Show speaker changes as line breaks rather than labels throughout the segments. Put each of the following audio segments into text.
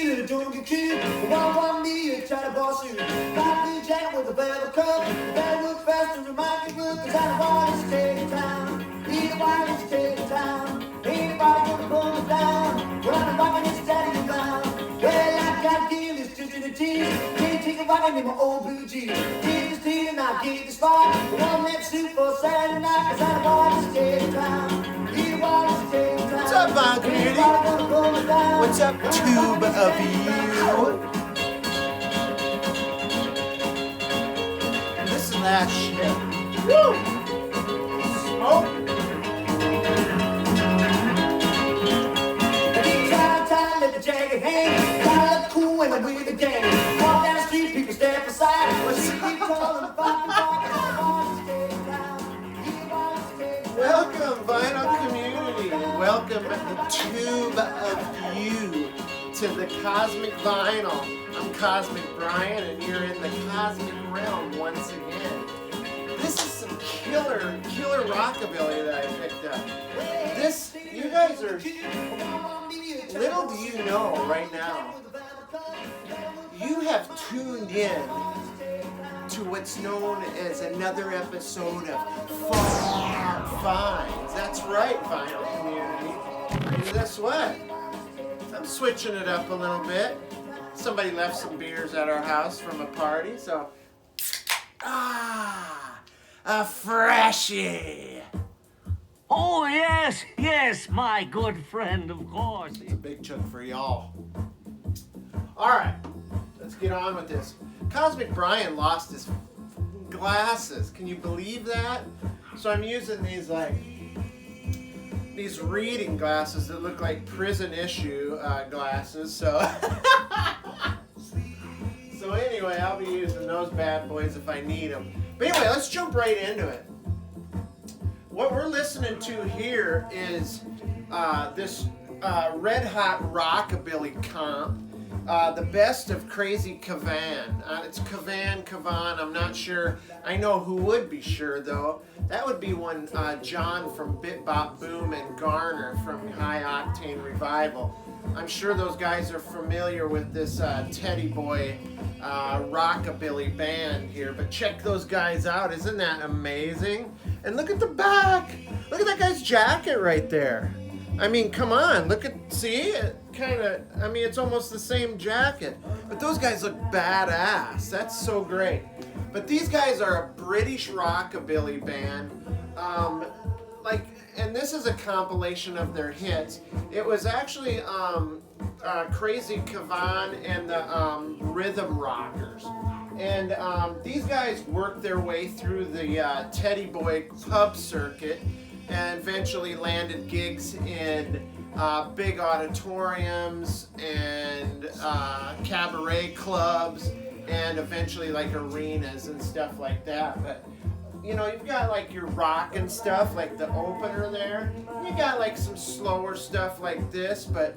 me that don't get killed. Want me a China boss suit. Got me jacket with a velvet cup. Better look faster than my look, cause I don't want to stay in town. Either one is stay in town. Ain't nobody gonna pull me down. When I'm rocking this daddy around. Well, I got to give this to the team. Can't take a ride in my old blue jeans. Give this tea and I'll give this spot. One that suit for Saturday night, cause I don't want to stay in town. Either one is stay in town.
What's up, Vine community? What's up, tube of you? This is that shit. Woo! Smoke.
Time, let the jacket hang. Gotta look cool when I'm with the gang. Walk down the street, people step aside. But she keep calling the fucking
Welcome, vinyl community. Welcome, the tube of you, to the Cosmic Vinyl. I'm Cosmic Brian, and you're in the cosmic realm once again. This is some killer rockabilly that I picked up. This, you guys are, little do you know right now, you have tuned in to what's known as another episode of Far Finds. That's right, vinyl community. And guess what? I'm switching it up a little bit. Somebody left some beers at our house from a party, so a freshie.
Oh, yes, my good friend, of course.
It's a big chunk for y'all. All right, let's get on with this. Cosmic Brian lost his glasses. Can you believe that? So I'm using these reading glasses that look like prison issue glasses. So anyway, I'll be using those bad boys if I need them. But anyway, let's jump right into it. What we're listening to here is this red hot rockabilly comp. The best of Crazy Kevon. It's Kevon. I'm not sure. I know who would be sure though. That would be one John from Bit Bop Boom and Garner from High Octane Revival. I'm sure those guys are familiar with this Teddy Boy rockabilly band here. But check those guys out. Isn't that amazing? And look at the back. Look at that guy's jacket right there. I mean, come on, look at, see, it kind of, I mean, it's almost the same jacket, but those guys look badass. That's so great. But these guys are a British rockabilly band, and this is a compilation of their hits. It was actually Crazy Kevon and the Rhythm Rockers. And these guys worked their way through the Teddy Boy pub circuit and eventually landed gigs in big auditoriums and cabaret clubs and eventually like arenas and stuff like that. But you know, you've got like your rock and stuff like the opener there. You got like some slower stuff like this, but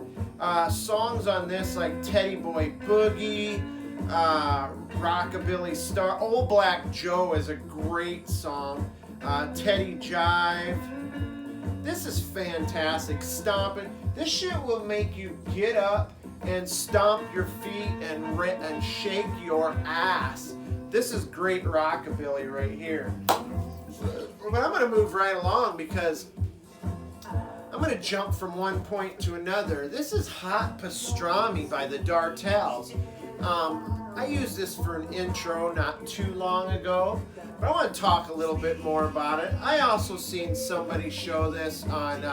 songs on this like Teddy Boy Boogie, Rockabilly Star, Old Black Joe is a great song. Teddy Jive. This is fantastic. Stomping. This shit will make you get up and stomp your feet and shake your ass. This is great rockabilly right here. But I'm going to move right along because I'm going to jump from one point to another. This is Hot Pastrami by the Dartals. I used this for an intro not too long ago, but I want to talk a little bit more about it. I also seen somebody show this on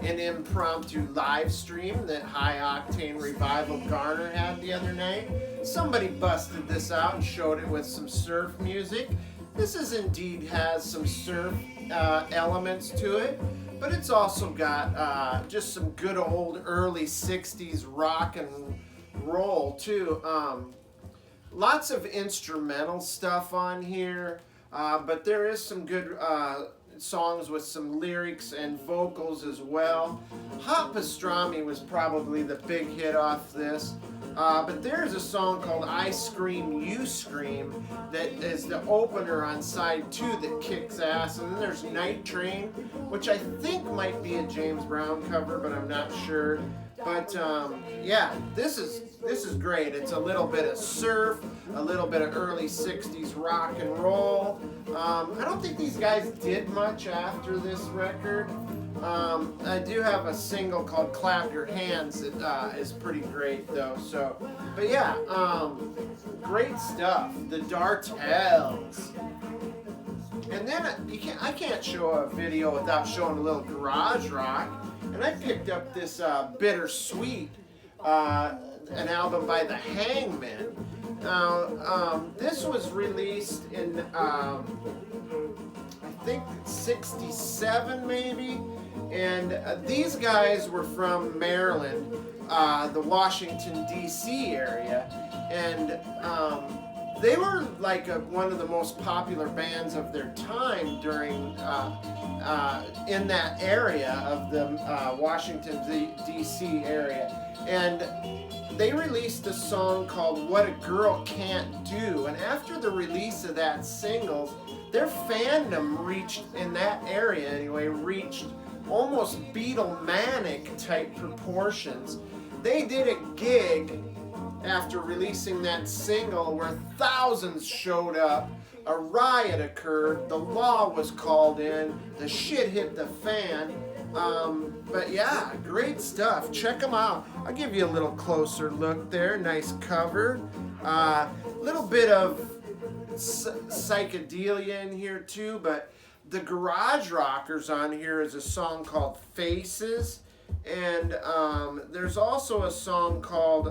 an impromptu live stream that High Octane Revival Garner had the other night. Somebody busted this out and showed it with some surf music. This is indeed has some surf elements to it, but it's also got just some good old early 60s rock and roll too. Lots of instrumental stuff on here, but there is some good songs with some lyrics and vocals as well. Hot Pastrami was probably the big hit off this, but there's a song called I Scream, You Scream that is the opener on side 2 that kicks ass, and then there's Night Train, which I think might be a James Brown cover, but I'm not sure. But yeah, this is great. It's a little bit of surf, a little bit of early 60s rock and roll. I don't think these guys did much after this record. I do have a single called Clap Your Hands that is pretty great though. So, but yeah, great stuff. The Dartals. And then I can't show a video without showing a little garage rock. And I picked up this Bittersweet, an album by the Hangman. Now, this was released in, I think, 67 maybe. And these guys were from Maryland, the Washington, D.C. area. And they were like one of the most popular bands of their time during in that area of the Washington D.C. area, and they released a song called "What a Girl Can't Do." And after the release of that single, their fandom reached, in that area anyway, reached almost Beatlemanic type proportions. They did a gig after releasing that single where thousands showed up, a riot occurred, the law was called in, the shit hit the fan. But yeah, great stuff. Check them out. I'll give you a little closer look there. Nice cover. Little bit of psychedelia in here too, but the Garage Rockers on here is a song called Faces, and there's also a song called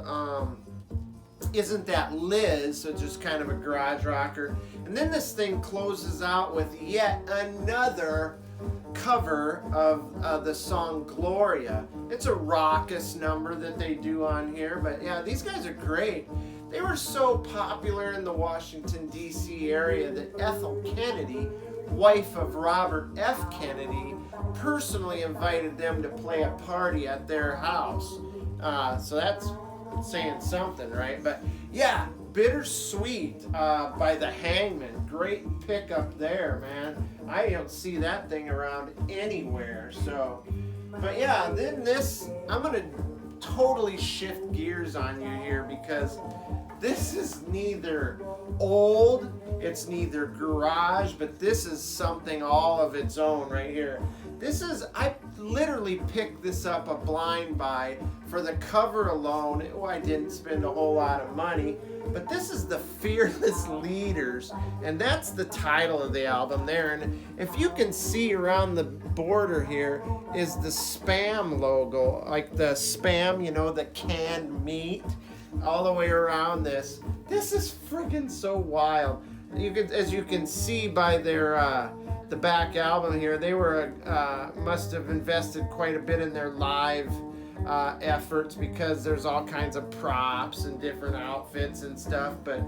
Isn't That Liz, so just kind of a garage rocker. And then this thing closes out with yet another cover of the song Gloria. It's a raucous number that they do on here, but yeah, these guys are great. They were so popular in the Washington, D.C. area that Ethel Kennedy, wife of Robert F. Kennedy, personally invited them to play a party at their house. So that's saying something, right? But yeah, Bittersweet by the Hangman. Great pickup there, man. I don't see that thing around anywhere. So, but yeah, then this, I'm gonna totally shift gears on you here because this is neither old, it's neither garage, but this is something all of its own right here. This is, I literally picked this up a blind buy for the cover alone. Oh, I didn't spend a whole lot of money, but this is the Fearless Leaders, and that's the title of the album there. And if you can see around the border here is the Spam logo, like the Spam, you know, the canned meat, all the way around this. This is friggin' so wild. You can, as you can see by their the back album here, they were must have invested quite a bit in their live efforts because there's all kinds of props and different outfits and stuff. But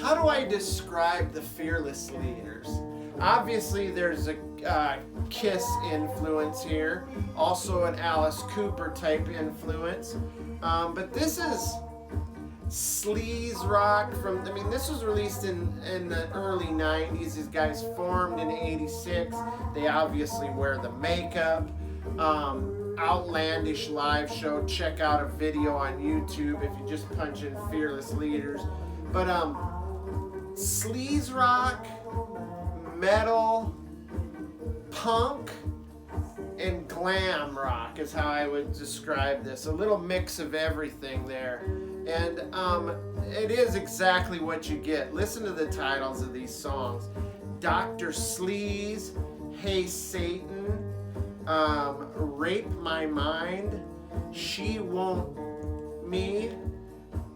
how do I describe the Fearless Leaders? Obviously, there's a Kiss influence here, also an Alice Cooper type influence, but this is sleaze rock from, I mean, this was released in the early 90s. These guys formed in 86. They obviously wear the makeup. Outlandish live show. Check out a video on YouTube if you just punch in Fearless Leaders. But sleaze rock, metal, punk, and glam rock is how I would describe this. A little mix of everything there. And it is exactly what you get. Listen to the titles of these songs. Dr. Sleaze, Hey Satan, Rape My Mind, She Won't Me,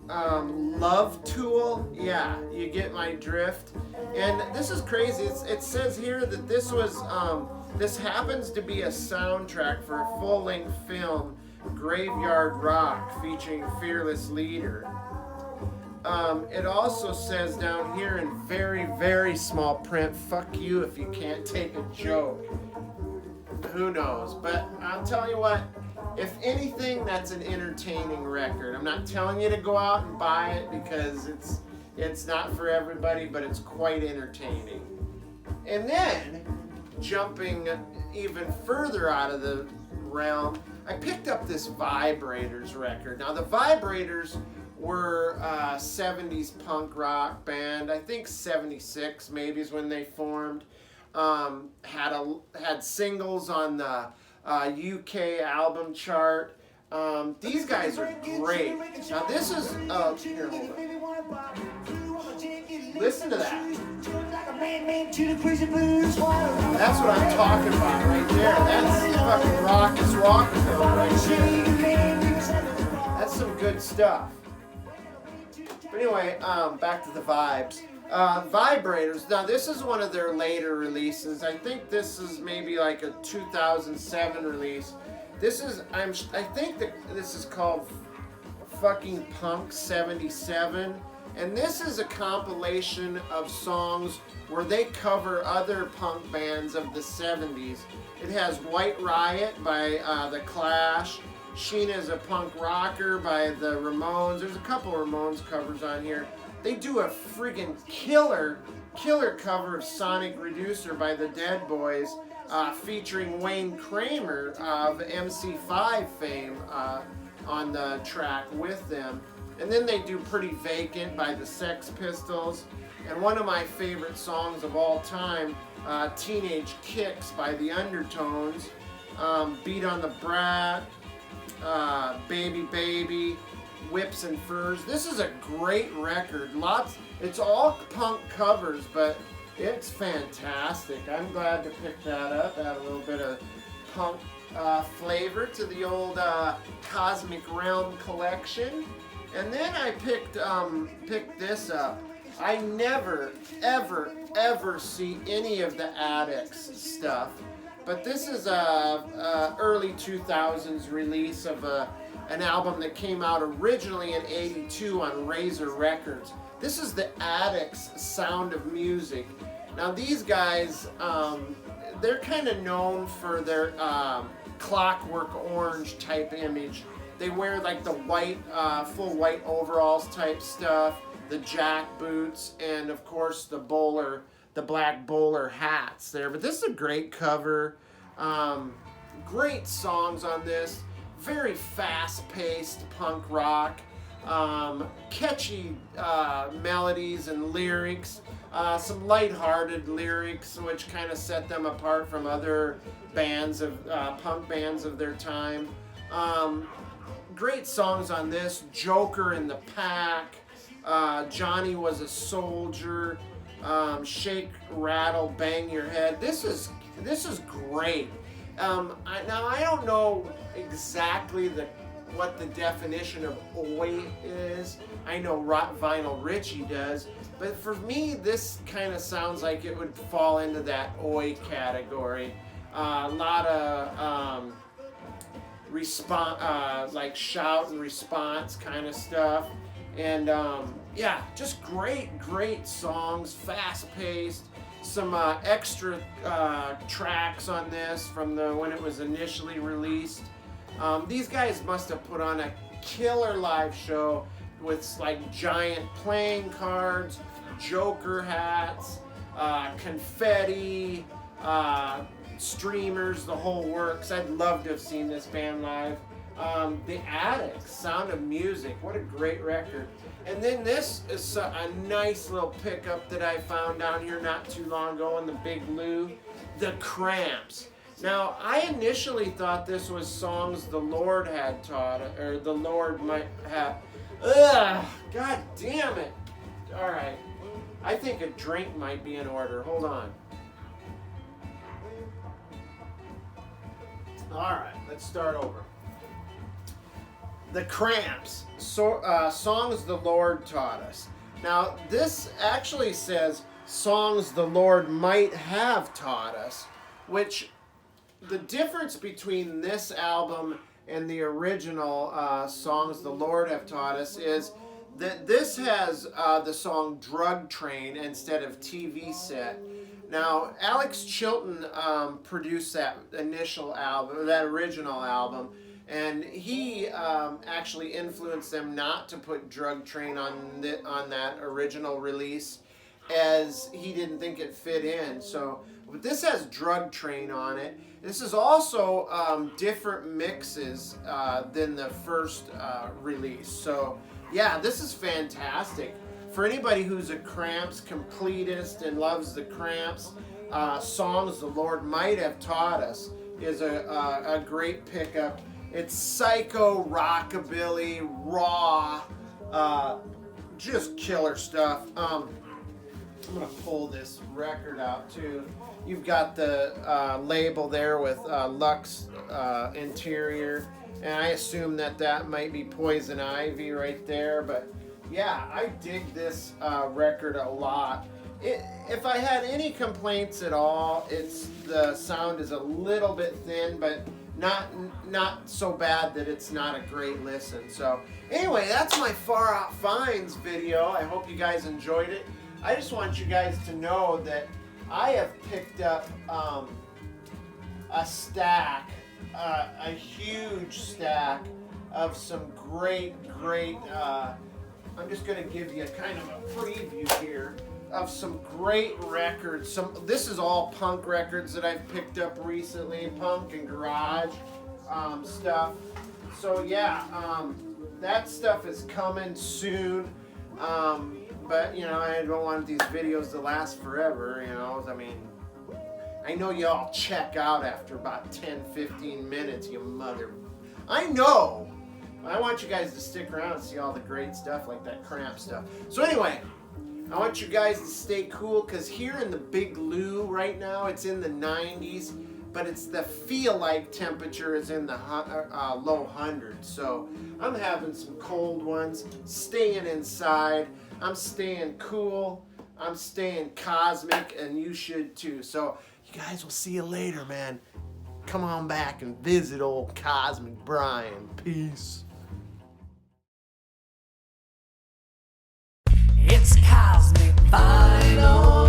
Love Tool. Yeah, you get my drift. And this is crazy. It says here that this was, this happens to be a soundtrack for a full-length film, Graveyard Rock, featuring Fearless Leader. It also says down here in very, very small print, fuck you if you can't take a joke. Who knows? But I'll tell you what, if anything, that's an entertaining record. I'm not telling you to go out and buy it because it's not for everybody, but it's quite entertaining. And then, jumping even further out of the realm, I picked up this Vibrators record. Now the Vibrators were 70s punk rock band. I think 76 maybe is when they formed. Had singles on the UK album chart. These guys are great. Now this is here, hold on. Listen to that. That's what I'm talking about right there. That's fucking Rockabilly right there. That's some good stuff. But anyway, back to the vibes. Vibrators. Now this is one of their later releases. I think this is maybe like a 2007 release. This is I think that this is called fucking Punk 77, and this is a compilation of songs where they cover other punk bands of the 70s. It has White Riot by The Clash. Sheena's a Punk Rocker by the Ramones. There's a couple Ramones covers on here. They do a friggin' killer cover of Sonic Reducer by the Dead Boys, featuring Wayne Kramer of MC5 fame on the track with them. And then they do Pretty Vacant by the Sex Pistols. And one of my favorite songs of all time, Teenage Kicks by the Undertones, Beat on the Brat, Baby Baby, Whips and Furs. This is a great record. It's all punk covers, but it's fantastic. I'm glad to pick that up. Add a little bit of punk flavor to the old Cosmic Realm collection. And then I picked this up. I never, ever see any of the Addicts stuff. But this is a early 2000s release of an album that came out originally in '82 on Razor Records. This is the Addicts Sound of Music. Now these guys, they're kind of known for their Clockwork Orange type image. They wear like the white, full white overalls type stuff, the jack boots, and of course the black bowler hats there. But this is a great cover. Great songs on this. Very fast-paced punk rock. Catchy melodies and lyrics. Some lighthearted lyrics, which kind of set them apart from other bands of punk bands of their time. Great songs on this. Joker in the Pack. Johnny Was a Soldier. Shake, Rattle, Bang Your Head. This is great. Now I don't know exactly what the definition of oi is. I know Vinyl Richie does, but for me this kind of sounds like it would fall into that oi category. A lot of like shout and response kind of stuff, and yeah, just great songs, fast-paced. Some extra tracks on this from when it was initially released. These guys must have put on a killer live show with like giant playing cards, Joker hats, confetti, streamers, the whole works. I'd love to have seen this band live. The Addicts, Sound of Music, what a great record. And then this is a nice little pickup that I found down here not too long ago in the Big Lou, the Cramps. Now, I initially thought this was songs the Lord had taught, or the Lord might have. Ugh, god damn it. All right, I think a drink might be in order. Hold on. All right, let's start over. The Cramps, songs the Lord taught us. Now, this actually says songs the Lord might have taught us, which the difference between this album and the original songs the Lord have taught us is that this has the song Drug Train instead of TV Set. Now, Alex Chilton produced that initial album, that original album, and he actually influenced them not to put Drug Train on that original release, as he didn't think it fit in. So But this has Drug Train on it. This is also different mixes than the first release. So yeah, this is fantastic. For anybody who's a Cramps completist and loves the Cramps, Songs the Lord Might Have Taught Us is a great pickup. It's psycho, rockabilly, raw, just killer stuff. I'm gonna pull this record out too. You've got the label there with Lux interior, and I assume that might be Poison Ivy right there. But yeah, I dig this record a lot. If I had any complaints at all, it's the sound is a little bit thin, but not so bad that it's not a great listen. So anyway, that's my Far Out Finds video. I hope you guys enjoyed it. I just want you guys to know that I have picked up a stack, a huge stack of some great, I'm just going to give you kind of a preview here of some great records. This is all punk records that I've picked up recently, punk and garage stuff. So yeah, that stuff is coming soon. But you know, I don't want these videos to last forever, you know. I mean, I know y'all check out after about 10-15 minutes, you mother. I know. I want you guys to stick around and see all the great stuff like that Cramp stuff. So anyway, I want you guys to stay cool, because here in the Big Lou right now, it's in the 90s, but it's the feel-like temperature is in the low hundreds. So I'm having some cold ones, staying inside. I'm staying cool. I'm staying cosmic, and you should too. So you guys will see you later, man. Come on back and visit old Cosmic Brian. Peace.
It's Cosmic Vinyl.